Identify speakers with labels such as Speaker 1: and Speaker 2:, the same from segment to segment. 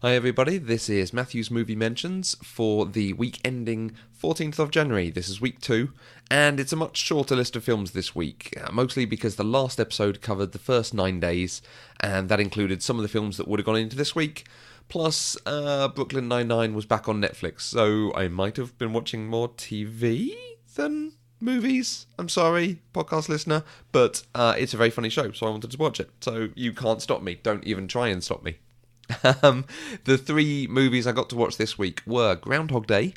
Speaker 1: Hi everybody, this is Matthew's Movie Mentions for the week ending 14th of January. This is week 2, and it's a much shorter list of films this week, mostly because the last episode covered the first 9 days, and that included some of the films that would have gone into this week, plus Brooklyn Nine-Nine was back on Netflix, so I might have been watching more TV than movies. I'm sorry, podcast listener, but it's a very funny show, so I wanted to watch it. So you can't stop me. Don't even try and stop me. The 3 movies I got to watch this week were Groundhog Day,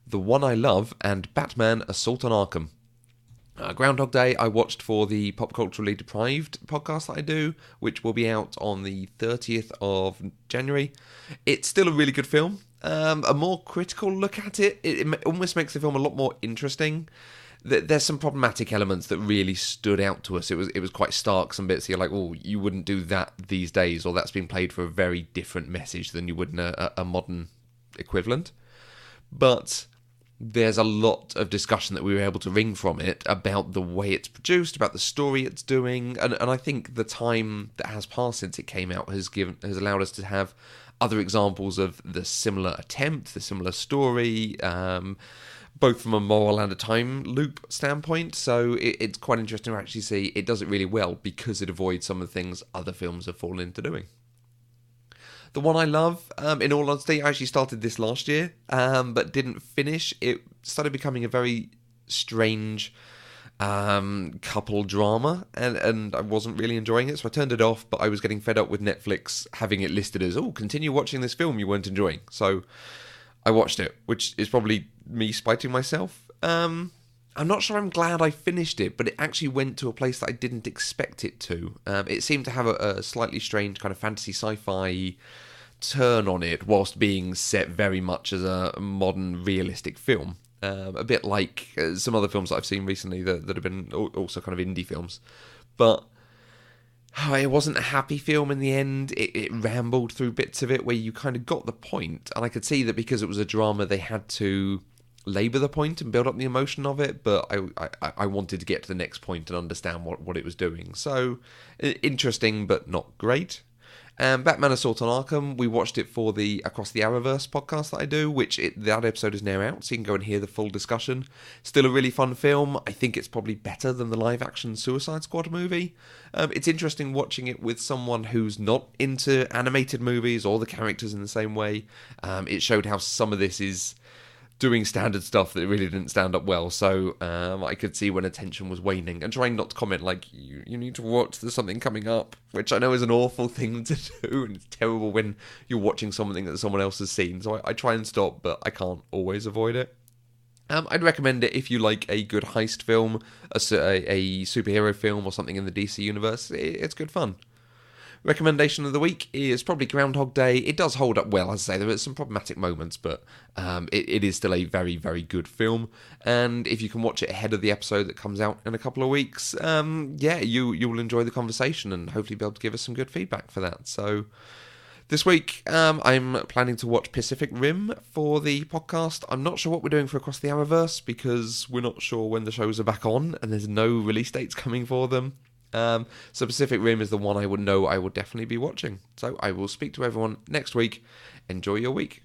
Speaker 1: The One I Love, and Batman Assault on Arkham. Groundhog Day I watched for the Pop Culturally Deprived podcast that I do, which will be out on the 30th of January. It's still a really good film. A more critical look at it almost makes the film a lot more interesting. There's some problematic elements that really stood out to us. It was quite stark, some bits you're like, oh, you wouldn't do that these days, or that's been played for a very different message than you would in a modern equivalent. But there's a lot of discussion that we were able to wring from it about the way it's produced, about the story it's doing, and I think the time that has passed since it came out has allowed us to have other examples of the similar attempt, the similar story, both from a moral and a time loop standpoint, so it's quite interesting to actually see it does it really well because it avoids some of the things other films have fallen into doing. The One I Love, in all honesty, I actually started this last year, but didn't finish. It started becoming a very strange couple drama, and I wasn't really enjoying it, so I turned it off, but I was getting fed up with Netflix having it listed as, oh, continue watching this film you weren't enjoying, so I watched it, which is probably me spiting myself. I'm not sure I'm glad I finished it, but it actually went to a place that I didn't expect it to. It seemed to have a slightly strange kind of fantasy sci-fi turn on it, whilst being set very much as a modern realistic film. A bit like some other films that I've seen recently that have been also kind of indie films. But it wasn't a happy film in the end. It rambled through bits of it where you kind of got the point, and I could see that because it was a drama they had to labour the point and build up the emotion of it, but I wanted to get to the next point and understand what it was doing. So, interesting but not great. Batman Assault on Arkham, we watched it for the Across the Arrowverse podcast that I do, that episode is now out, so you can go and hear the full discussion. Still a really fun film. I think it's probably better than the live-action Suicide Squad movie. It's interesting watching it with someone who's not into animated movies or the characters in the same way. It showed how some of this is doing standard stuff that really didn't stand up well, so I could see when attention was waning, and trying not to comment like, you need to watch, there's something coming up, which I know is an awful thing to do, and it's terrible when you're watching something that someone else has seen, so I try and stop, but I can't always avoid it. I'd recommend it if you like a good heist film, a superhero film, or something in the DC universe. It's good fun. Recommendation of the week is probably Groundhog Day. It does hold up well, as I say. There are some problematic moments, but it is still a very, very good film. And if you can watch it ahead of the episode that comes out in a couple of weeks, you will enjoy the conversation and hopefully be able to give us some good feedback for that. So this week, I'm planning to watch Pacific Rim for the podcast. I'm not sure what we're doing for Across the Arrowverse because we're not sure when the shows are back on and there's no release dates coming for them. So Pacific Rim is the one I would definitely be watching. So I will speak to everyone next week. Enjoy your week.